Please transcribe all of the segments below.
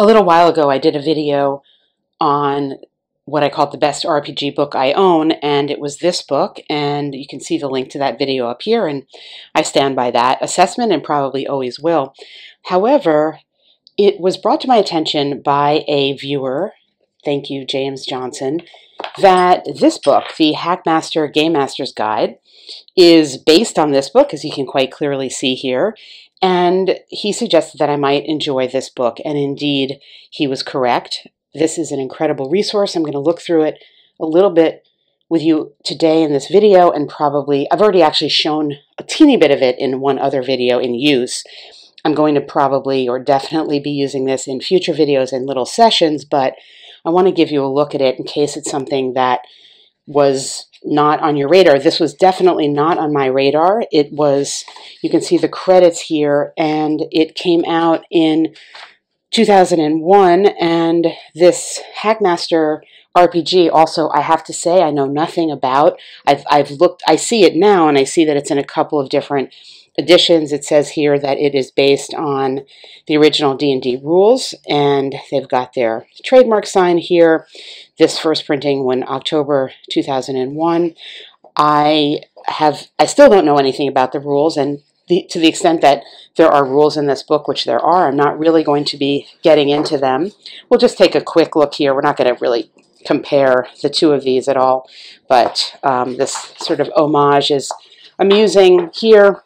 A little while ago, I did a video on what I called the best RPG book I own, and it was this book, and you can see the link to that video up here, and I stand by that assessment and probably always will. However, it was brought to my attention by a viewer, thank you, James Johnson, that this book, the HackMaster Game Master's Guide, is based on this book, as you can quite clearly see here, and he suggested that I might enjoy this book, and indeed, he was correct. This is an incredible resource. I'm going to look through it a little bit with you today in this video, and probably, I've already actually shown a teeny bit of it in one other video in use. I'm going to probably or definitely be using this in future videos in little sessions, but I want to give you a look at it in case it's something that was not on your radar. This was definitely not on my radar. It was, you can see the credits here, and it came out in 2001, and this HackMaster RPG also, I have to say, I know nothing about. I've looked, I see it now, and I see that it's in a couple of different editions. It says here that it is based on the original D&D rules, and they've got their trademark sign here. This first printing went October 2001. I still don't know anything about the rules, and to the extent that there are rules in this book, which there are, I'm not really going to be getting into them. We'll just take a quick look here. We're not going to really compare the two of these at all, but this sort of homage is amusing here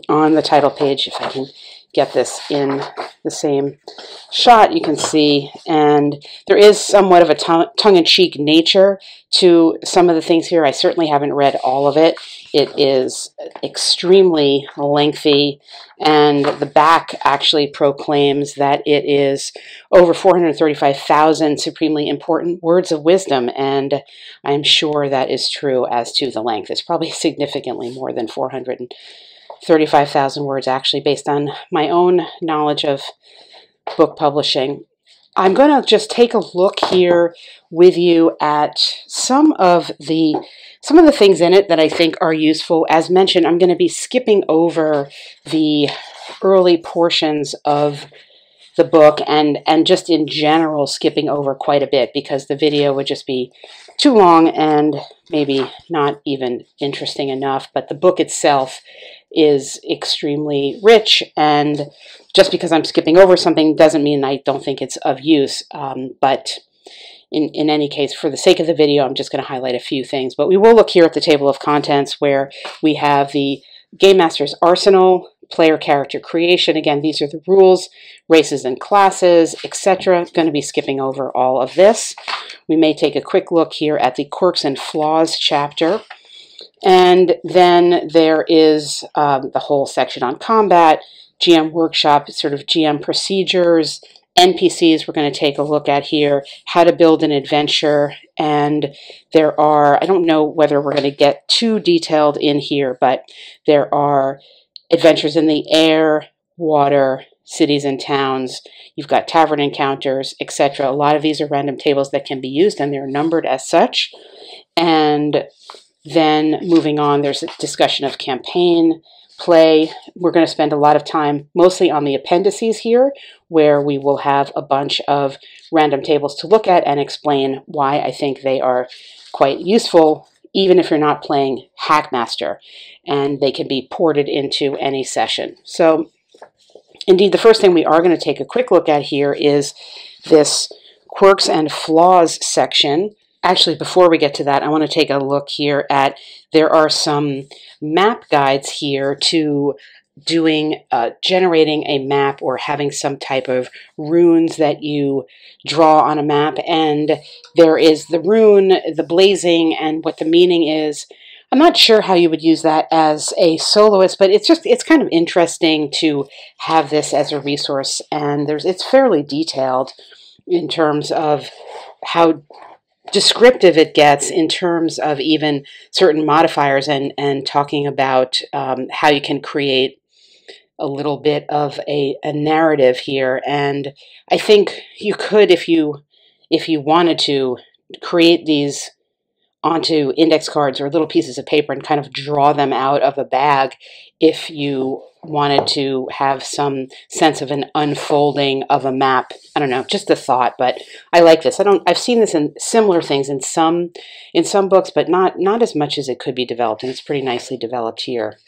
on the title page. If I can get this in the same shot, you can see, and there is somewhat of a tongue-in-cheek nature to some of the things here. I certainly haven't read all of it. It is extremely lengthy, and the back actually proclaims that it is over 435,000 supremely important words of wisdom, and I'm sure that is true as to the length. It's probably significantly more than 435,000 words, actually, based on my own knowledge of book publishing. I'm going to just take a look here with you at some of the things in it that I think are useful. As mentioned, I'm going to be skipping over the early portions of the book and just in general skipping over quite a bit because the video would just be too long and maybe not even interesting enough. But the book itself is extremely rich, and just because I'm skipping over something doesn't mean I don't think it's of use. But in any case, for the sake of the video, I'm just going to highlight a few things. But we will look here at the table of contents where we have the Game Master's Arsenal, player character creation. Again, these are the rules, races and classes, etc. Going to be skipping over all of this. We may take a quick look here at the Quirks and Flaws chapter. And then there is the whole section on combat, GM workshop, sort of GM procedures, NPCs we're going to take a look at here, how to build an adventure, and there are, I don't know whether we're going to get too detailed in here, but there are adventures in the air, water, cities and towns. You've got tavern encounters, etc. A lot of these are random tables that can be used, and they're numbered as such. And then moving on, there's a discussion of campaign, play. We're going to spend a lot of time mostly on the appendices here, where we will have a bunch of random tables to look at and explain why I think they are quite useful, even if you're not playing HackMaster, and they can be ported into any session. So, indeed, the first thing we are going to take a quick look at here is this Quirks and Flaws section. Actually, before we get to that, I want to take a look here at, there are some map guides here to doing, generating a map or having some type of runes that you draw on a map. And there is the rune, the blazing, and what the meaning is. I'm not sure how you would use that as a soloist, but it's kind of interesting to have this as a resource. And it's fairly detailed in terms of how descriptive it gets in terms of even certain modifiers and talking about how you can create a little bit of a narrative here. And I think you could, if you wanted to, create these onto index cards or little pieces of paper and kind of draw them out of a bag if you wanted to have some sense of an unfolding of a map. I don't know, just a thought, but I like this. I've seen this in similar things in some books, but not as much as it could be developed, and it's pretty nicely developed here.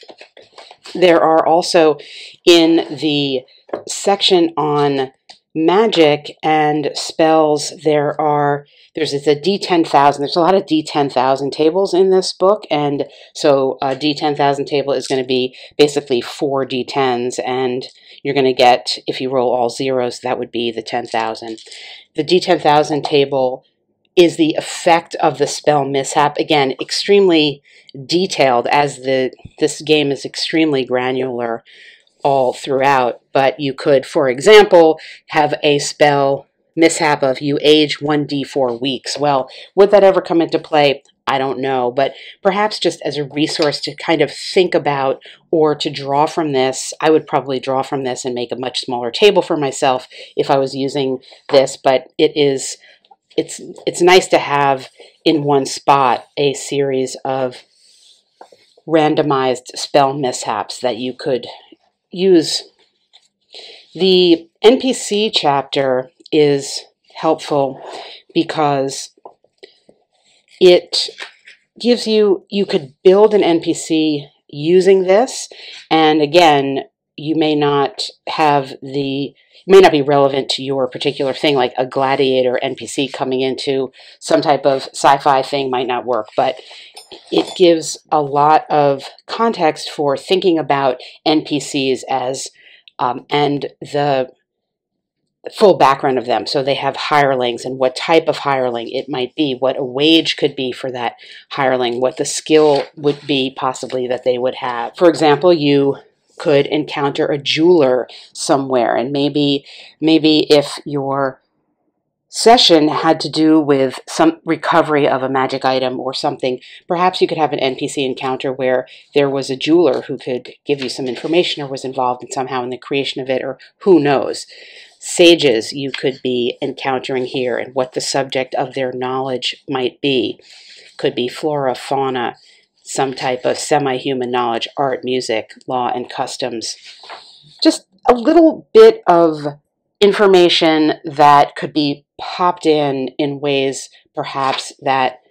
There are also, in the section on magic and spells, there's a D10,000. There's a lot of D10,000 tables in this book, and so a D10,000 table is going to be basically 4 D10s, and you're going to get, if you roll all zeros, that would be the 10,000. The D10,000 table is the effect of the spell mishap. Again, extremely detailed, as this game is extremely granular all throughout, but you could, for example, have a spell mishap of you age 1d4 weeks. Well, would that ever come into play? I don't know, but perhaps just as a resource to kind of think about or to draw from this. I would probably draw from this and make a much smaller table for myself if I was using this, but it's nice to have in one spot a series of randomized spell mishaps that you could use. The NPC chapter is helpful because it gives you could build an NPC using this, and again, you may not be relevant to your particular thing, like a gladiator NPC coming into some type of sci-fi thing might not work, but it gives a lot of context for thinking about NPCs as and the full background of them. So they have hirelings and what type of hireling it might be, what a wage could be for that hireling, what the skill would be possibly that they would have. For example, you could encounter a jeweler somewhere, and maybe if your session had to do with some recovery of a magic item or something, perhaps you could have an NPC encounter where there was a jeweler who could give you some information or was involved somehow in the creation of it, or who knows. Sages you could be encountering here, and what the subject of their knowledge might be. Could be flora, fauna, some type of semi-human knowledge, art, music, law, and customs. Just a little bit of information that could be popped in ways perhaps that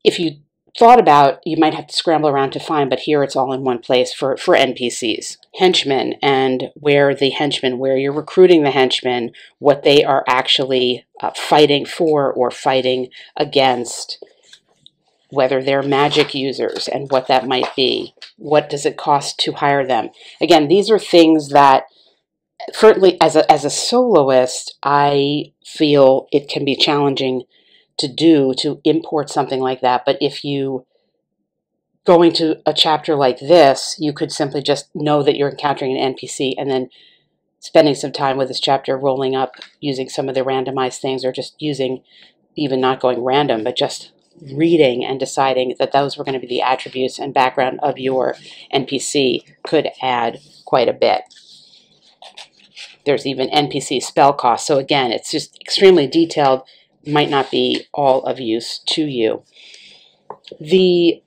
if you thought about, you might have to scramble around to find, but here it's all in one place for NPCs. Henchmen, and where you're recruiting the henchmen, what they are actually fighting for or fighting against, whether they're magic users and what that might be. What does it cost to hire them? Again, these are things that certainly as a soloist, I feel it can be challenging to import something like that. But if you go into a chapter like this, you could simply just know that you're encountering an NPC and then spending some time with this chapter, rolling up, using some of the randomized things, or just using, even not going random, but just reading and deciding that those were going to be the attributes and background of your NPC could add quite a bit. There's even NPC spell cost. So again, it's just extremely detailed, might not be all of use to you. The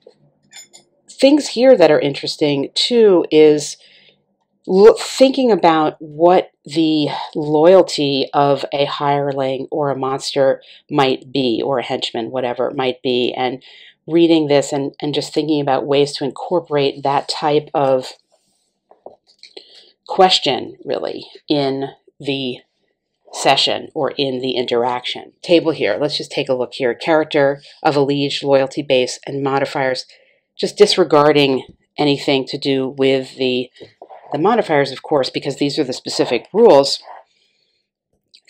things here that are interesting too is thinking about what the loyalty of a hireling or a monster might be, or a henchman, whatever it might be, and reading this and just thinking about ways to incorporate that type of question, really, in the session or in the interaction. Table here, let's just take a look here. Character of a liege, loyalty base, and modifiers. Just disregarding anything to do with the modifiers, of course, because these are the specific rules.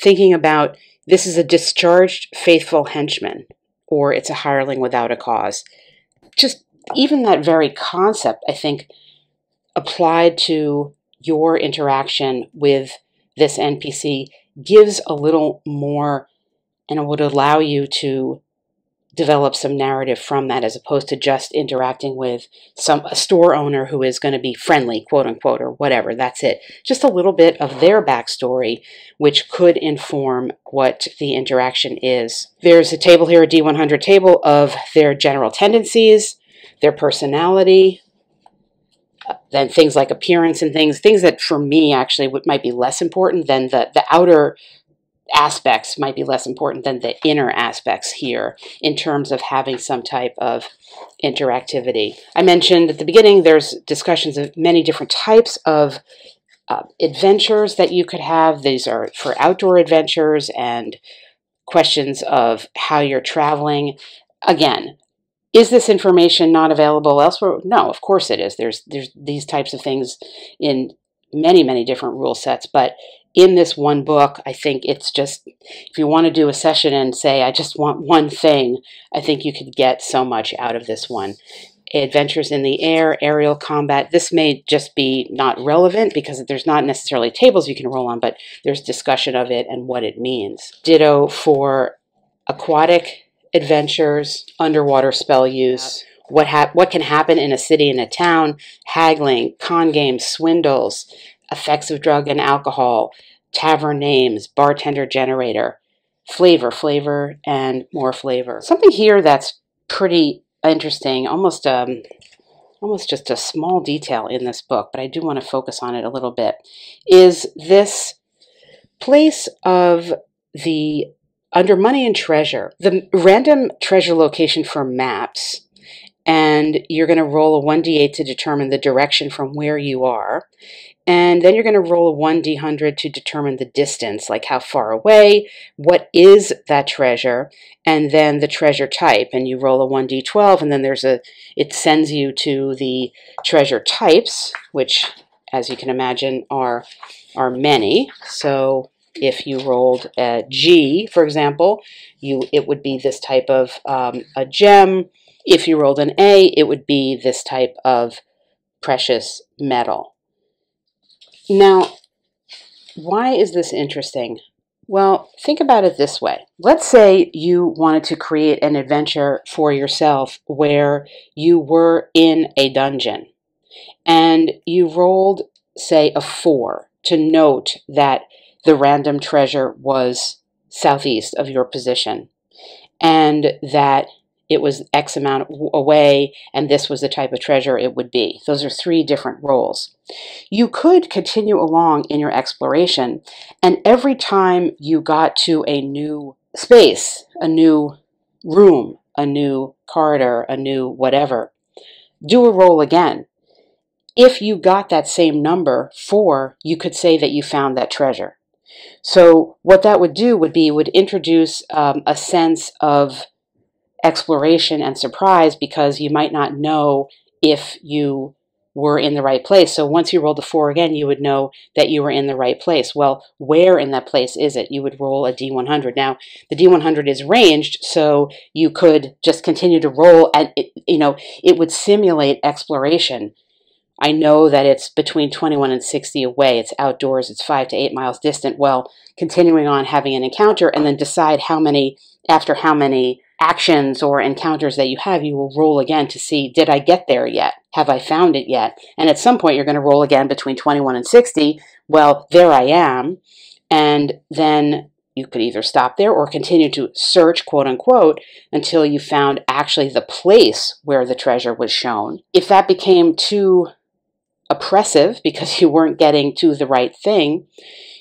Thinking about, this is a discharged faithful henchman, or it's a hireling without a cause. Just even that very concept, I think, applied to your interaction with this NPC gives a little more, and it would allow you to develop some narrative from that, as opposed to just interacting with a store owner who is going to be friendly, quote unquote, or whatever. That's it. Just a little bit of their backstory, which could inform what the interaction is. There's a table here, a D100 table, of their general tendencies, their personality, then things like appearance and things that for me actually might be less important than the outer aspects might be less important than the inner aspects here in terms of having some type of interactivity. I mentioned at the beginning there's discussions of many different types of adventures that you could have. These are for outdoor adventures and questions of how you're traveling. Again, is this information not available elsewhere? No, of course it is. There's these types of things in many, many different rule sets, but in this one book, I think it's just, if you want to do a session and say, I just want one thing, I think you could get so much out of this one. Adventures in the air, aerial combat. This may just be not relevant because there's not necessarily tables you can roll on, but there's discussion of it and what it means. Ditto for aquatic adventures, underwater spell use, what can happen in a city and a town, haggling, con games, swindles, effects of drug and alcohol, tavern names, bartender generator, flavor, and more flavor. Something here that's pretty interesting, almost just a small detail in this book, but I do want to focus on it a little bit, is this place of the under money and treasure, the random treasure location for maps, and you're going to roll a 1d8 to determine the direction from where you are. And then you're going to roll a 1d100 to determine the distance, like how far away, what is that treasure, and then the treasure type. And you roll a 1d12, and then it sends you to the treasure types, which, as you can imagine, are many. So if you rolled a G, for example, it would be this type of a gem. If you rolled an A, it would be this type of precious metal. Now, why is this interesting? Well, think about it this way. Let's say you wanted to create an adventure for yourself where you were in a dungeon and you rolled, say, a 4 to note that the random treasure was southeast of your position and that it was X amount away, and this was the type of treasure it would be. Those are 3 different rolls. You could continue along in your exploration, and every time you got to a new space, a new room, a new corridor, a new whatever, do a roll again. If you got that same number, 4, you could say that you found that treasure. So what that would do would introduce a sense of exploration and surprise, because you might not know if you were in the right place. So once you rolled the 4 again, you would know that you were in the right place. Well, where in that place is it? You would roll a D100. Now, the D100 is ranged, so you could just continue to roll, and it would simulate exploration. I know that it's between 21 and 60 away. It's outdoors. It's 5 to 8 miles distant. Well, continuing on having an encounter, and then decide after how many actions or encounters that you have, you will roll again to see, did I get there yet? Have I found it yet? And at some point, you're going to roll again between 21 and 60. Well, there I am. And then you could either stop there or continue to search, quote unquote, until you found actually the place where the treasure was shown. If that became too oppressive because you weren't getting to the right thing,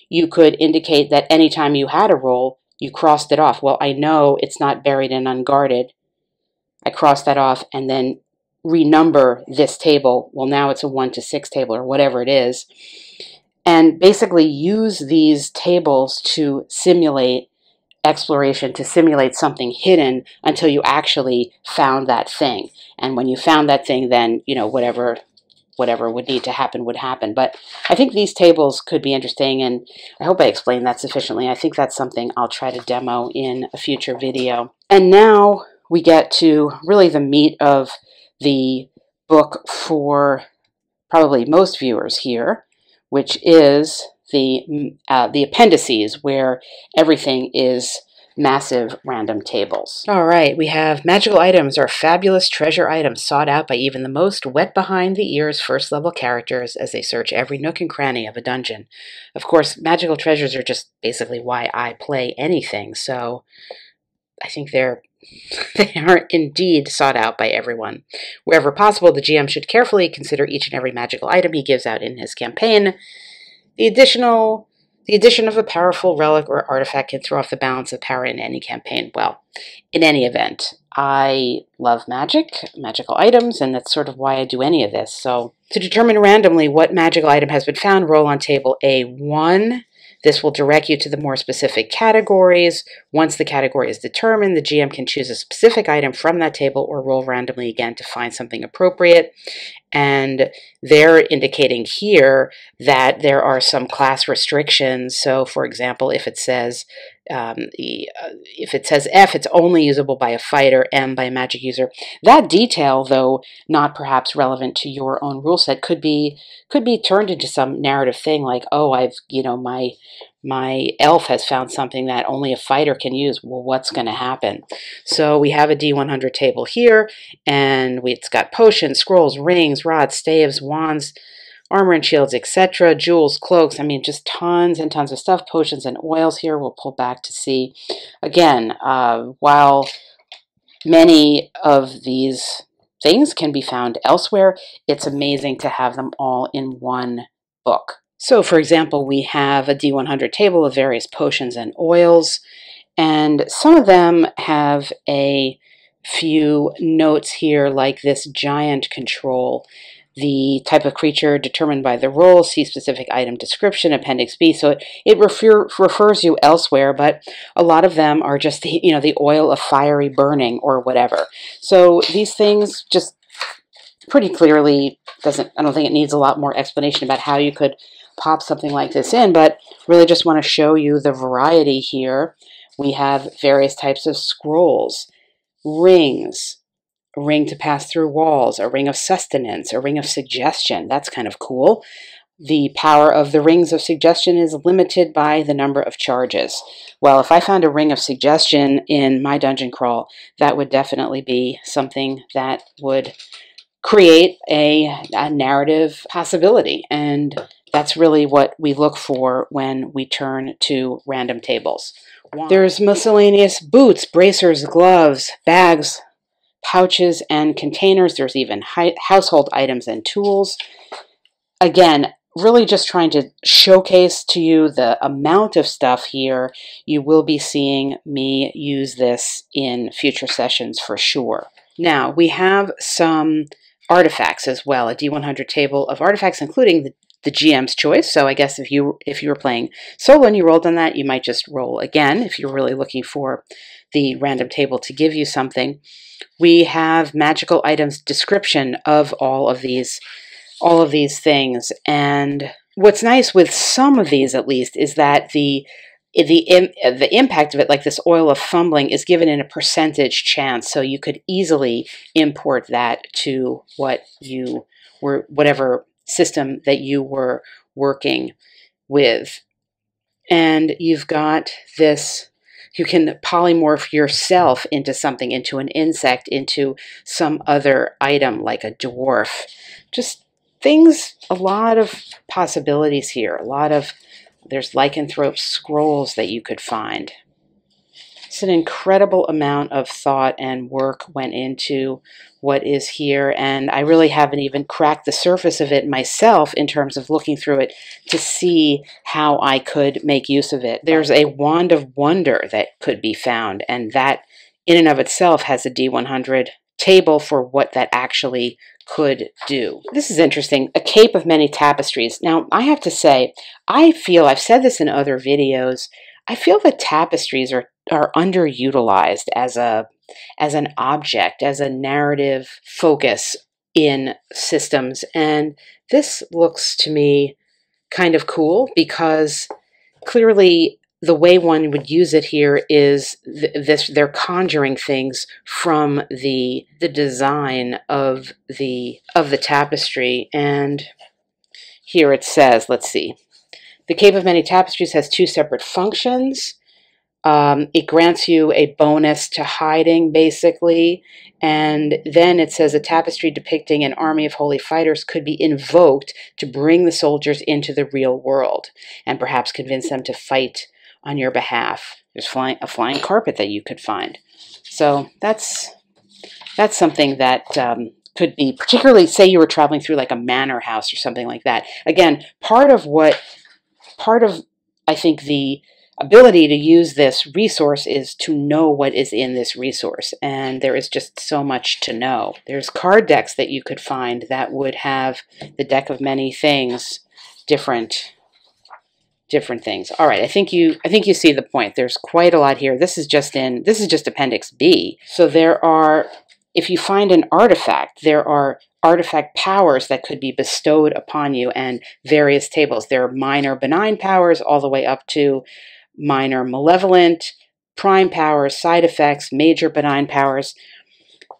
you could indicate that anytime you had a roll, you crossed it off. Well, I know it's not buried and unguarded. I crossed that off, and then renumber this table. Well, now it's a 1 to 6 table or whatever it is. And basically use these tables to simulate exploration, to simulate something hidden until you actually found that thing. And when you found that thing, then, whatever would need to happen would happen. But I think these tables could be interesting, and I hope I explained that sufficiently. I think that's something I'll try to demo in a future video. And now we get to really the meat of the book for probably most viewers here, which is the appendices, where everything is massive random tables. All right, we have magical items or fabulous treasure items sought out by even the most wet behind the ears first level characters as they search every nook and cranny of a dungeon. Of course, magical treasures are just basically why I play anything, so I think they're They are indeed sought out by everyone. Wherever possible, the GM should carefully consider each and every magical item he gives out in his campaign. The addition of a powerful relic or artifact can throw off the balance of power in any campaign. Well, in any event, I love magical items, and that's sort of why I do any of this. So, to determine randomly what magical item has been found, roll on table A1. This will direct you to the more specific categories. Once the category is determined, the GM can choose a specific item from that table or roll randomly again to find something appropriate. And they're indicating here that there are some class restrictions. So, for example, if it says F, it's only usable by a fighter, M by a magic user. That detail, though not perhaps relevant to your own rule set, could be turned into some narrative thing like, oh, my elf has found something that only a fighter can use. Well, what's going to happen? So we have a D100 table here, and it's got potions, scrolls, rings, rods, staves, wands, armor and shields, etc., jewels, cloaks. I mean, just tons and tons of stuff. Potions and oils here. We'll pull back to see. Again, while many of these things can be found elsewhere, it's amazing to have them all in one book. So, for example, we have a D100 table of various potions and oils, and some of them have a few notes here, like this giant control. The type of creature determined by the roll, see specific item description, Appendix B. So it refers you elsewhere, but a lot of them are just the oil of fiery burning or whatever. So these things just pretty clearly I don't think it needs a lot more explanation about how you could pop something like this in, but really just want to show you the variety here. We have various types of scrolls, rings, a ring to pass through walls, a ring of sustenance, a ring of suggestion. That's kind of cool. The power of the rings of suggestion is limited by the number of charges. Well, if I found a ring of suggestion in my dungeon crawl, that would definitely be something that would create a narrative possibility. And that's really what we look for when we turn to random tables. There's miscellaneous boots, bracers, gloves, bags, pouches, and containers. There's even household items and tools. Again, really just trying to showcase to you the amount of stuff here. You will be seeing me use this in future sessions for sure. Now, we have some artifacts as well, a D100 table of artifacts, including the GM's choice. So I guess if you were playing solo and you rolled on that, you might just roll again if you're really looking for the random table to give you something. We have magical items description of all of these things. And what's nice with some of these, at least, is that the impact of it, like this oil of fumbling, is given in a percentage chance. So you could easily import that to whatever system that you were working with. And you've got this. You can polymorph yourself into something, into an insect, into some other item like a dwarf. Just things, a lot of possibilities here. There's lycanthrope scrolls that you could find. It's an incredible amount of thought and work went into what is here, and I really haven't even cracked the surface of it myself in terms of looking through it to see how I could make use of it. There's a wand of wonder that could be found, and that in and of itself has a D100 table for what that actually could do. This is interesting. A cape of many tapestries. Now, I have to say, I've said this in other videos, I feel that tapestries are underutilized as an object, as a narrative focus in systems. And this looks to me kind of cool because clearly the way one would use it here is they're conjuring things from the design of the tapestry. And here it says, let's see, the Cape of Many Tapestries has two separate functions. It grants you a bonus to hiding, basically, and then it says a tapestry depicting an army of holy fighters could be invoked to bring the soldiers into the real world and perhaps convince them to fight on your behalf. There's a flying carpet that you could find. So that's something that could be, particularly say you were traveling through like a manor house or something like that. Again, part of I think the ability to use this resource is to know what is in this resource, and there is just so much to know. There's card decks that you could find that would have the deck of many things, different things. All right, I think you see the point. There's quite a lot here. This is just Appendix B. So there are, if you find an artifact, there are artifact powers that could be bestowed upon you and various tables. There are minor benign powers all the way up to minor malevolent, prime powers, side effects, major benign powers,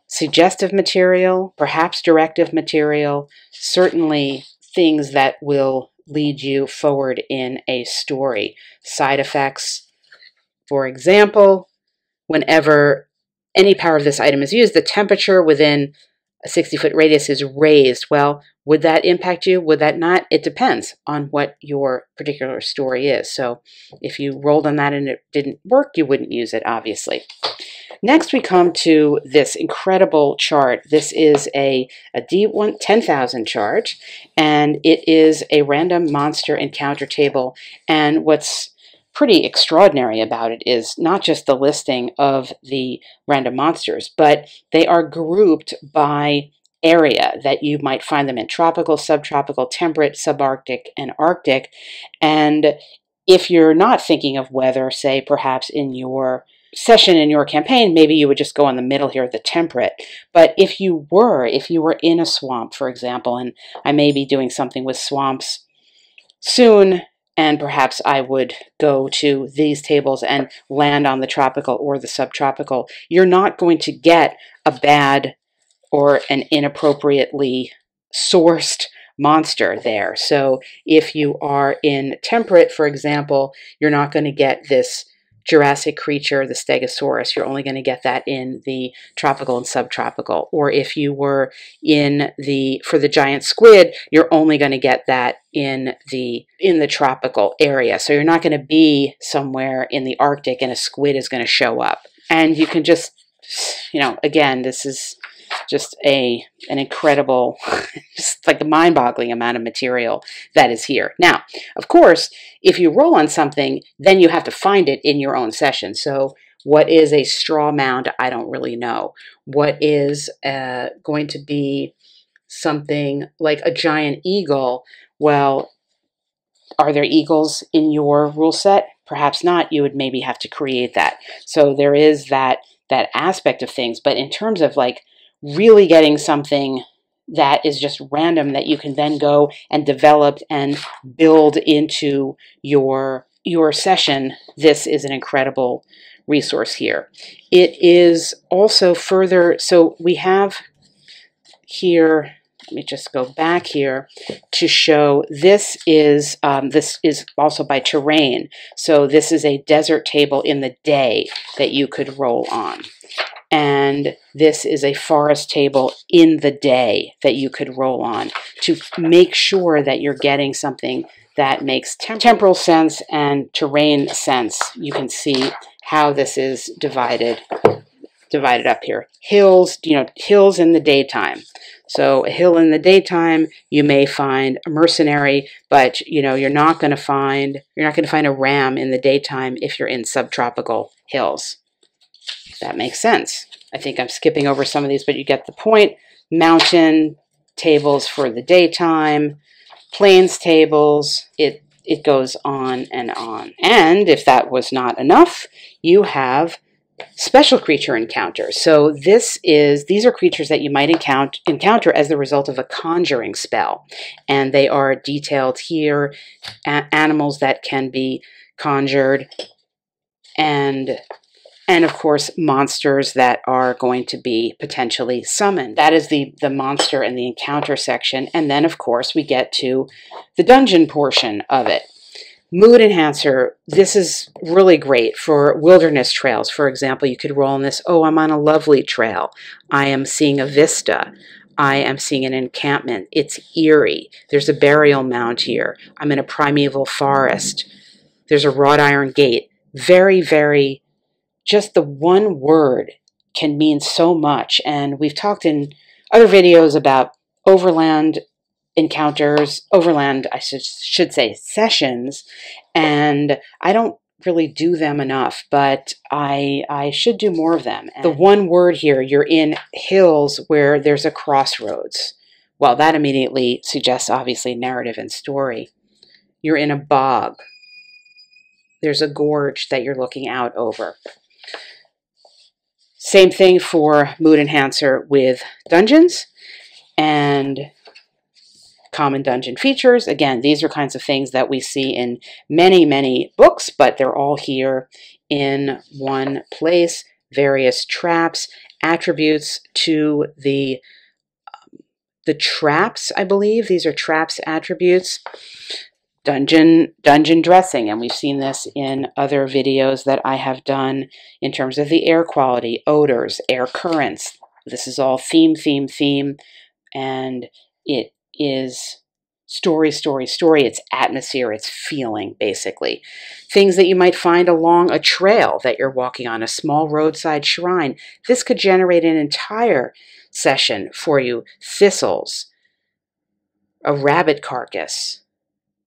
suggestive material, perhaps directive material, certainly things that will lead you forward in a story. Side effects, for example, whenever any power of this item is used, the temperature within a 60-foot radius is raised. Well, would that impact you? Would that not? It depends on what your particular story is. So if you rolled on that and it didn't work, you wouldn't use it, obviously. Next, we come to this incredible chart. This is a D1 10,000 chart, and it is a random monster encounter table. And what's pretty extraordinary about it is not just the listing of the random monsters, but they are grouped by area that you might find them in: tropical, subtropical, temperate, subarctic, and Arctic. And if you're not thinking of weather, say perhaps in your session, in your campaign, maybe you would just go in the middle here, the temperate. But if you were in a swamp, for example, and I may be doing something with swamps soon, and perhaps I would go to these tables and land on the tropical or the subtropical, you're not going to get a bad or an inappropriately sourced monster there. So if you are in temperate, for example, you're not going to get this Jurassic creature, the Stegosaurus. You're only going to get that in the tropical and subtropical. Or if you were for the giant squid, you're only going to get that in the tropical area. So you're not going to be somewhere in the Arctic and a squid is going to show up. And you can just, again, this is just an incredible, just like a mind-boggling amount of material that is here. Now, of course, if you roll on something, then you have to find it in your own session. So what is a straw mound? I don't really know. What is going to be something like a giant eagle? Well, are there eagles in your rule set? Perhaps not. You would maybe have to create that. So there is that aspect of things. But in terms of like really getting something that is just random that you can then go and develop and build into your session, this is an incredible resource here. It is also further, so we have here, let me just go back here to show this is also by terrain. So this is a desert table in the day that you could roll on. And this is a forest table in the day that you could roll on to make sure that you're getting something that makes temporal sense and terrain sense. You can see how this is divided up here. Hills, hills in the daytime. So a hill in the daytime, you may find a mercenary, but you're not going to find a ram in the daytime if you're in subtropical hills. That makes sense. I think I'm skipping over some of these, but you get the point. Mountain tables for the daytime, plains tables, it goes on and on. And if that was not enough, you have special creature encounters. So these are creatures that you might encounter as the result of a conjuring spell. And they are detailed here, animals that can be conjured, and of course, monsters that are going to be potentially summoned. That is the monster and the encounter section. And then, of course, we get to the dungeon portion of it. Mood enhancer. This is really great for wilderness trails. For example, you could roll on this. Oh, I'm on a lovely trail. I am seeing a vista. I am seeing an encampment. It's eerie. There's a burial mound here. I'm in a primeval forest. There's a wrought iron gate. very, very, just the one word can mean so much. And we've talked in other videos about Overland Encounters, Overland, I should say, sessions, and I don't really do them enough, but I should do more of them. And the one word here, you're in hills where there's a crossroads. Well, that immediately suggests, obviously, narrative and story. You're in a bog. There's a gorge that you're looking out over. Same thing for mood enhancer with dungeons and common dungeon features. Again, these are kinds of things that we see in many, many books, but they're all here in one place. Various traps, attributes to the traps, I believe. These are traps attributes. Dungeon dressing, and we've seen this in other videos that I have done in terms of the air quality, odors, air currents. This is all theme, and it is story. It's atmosphere, it's feeling, basically. Things that you might find along a trail that you're walking on, a small roadside shrine. This could generate an entire session for you. Thistles, a rabbit carcass,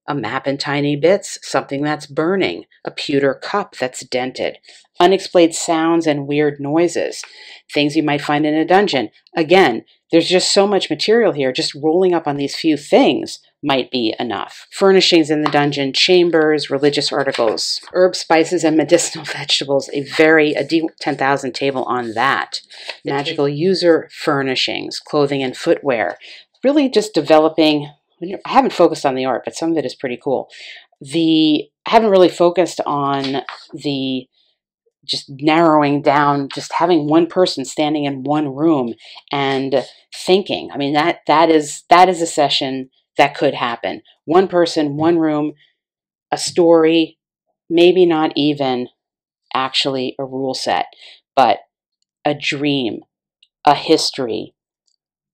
a map in tiny bits, something that's burning, a pewter cup that's dented, unexplained sounds and weird noises, things you might find in a dungeon. Again, there's just so much material here, just rolling up on these few things might be enough. Furnishings in the dungeon, chambers, religious articles, herbs, spices, and medicinal vegetables, a D10,000 table on that. Magical user furnishings, clothing and footwear, really just developing. I haven't focused on the art, but some of it is pretty cool. I haven't really focused on the just narrowing down, just having one person standing in one room and thinking. I mean, that is a session that could happen. One person, one room, a story, maybe not even actually a rule set, but a dream, a history,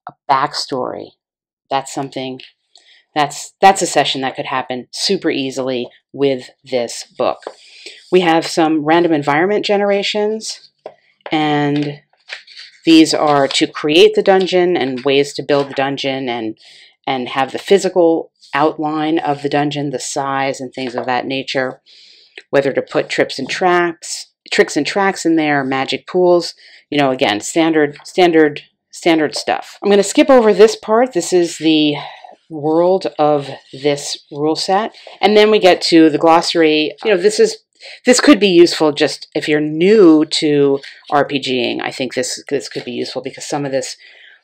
a backstory. That's something. That's a session that could happen super easily with this book. We have some random environment generations, and these are to create the dungeon and ways to build the dungeon and have the physical outline of the dungeon, the size and things of that nature, whether to put tricks and tracks in there, magic pools, again, standard stuff. I'm going to skip over this part. This is the world of this rule set, and then we get to the glossary. This could be useful just if you're new to RPGing. I think this could be useful because some of this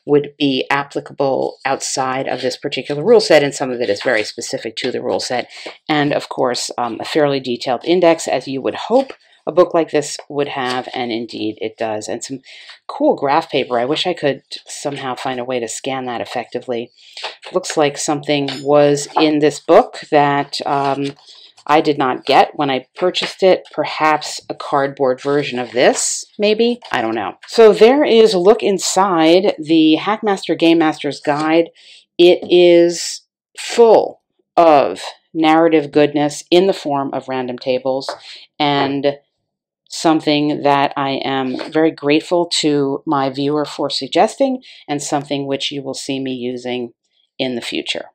would be applicable outside of this particular rule set, and some of it is very specific to the rule set. And of course, a fairly detailed index, as you would hope a book like this would have, and indeed it does. And some cool graph paper. I wish I could somehow find a way to scan that effectively. Looks like something was in this book that I did not get when I purchased it. Perhaps a cardboard version of this, maybe? I don't know. So there is a look inside the HackMaster Game Master's Guide. It is full of narrative goodness in the form of random tables, and something that I am very grateful to my viewer for suggesting, and something which you will see me using in the future.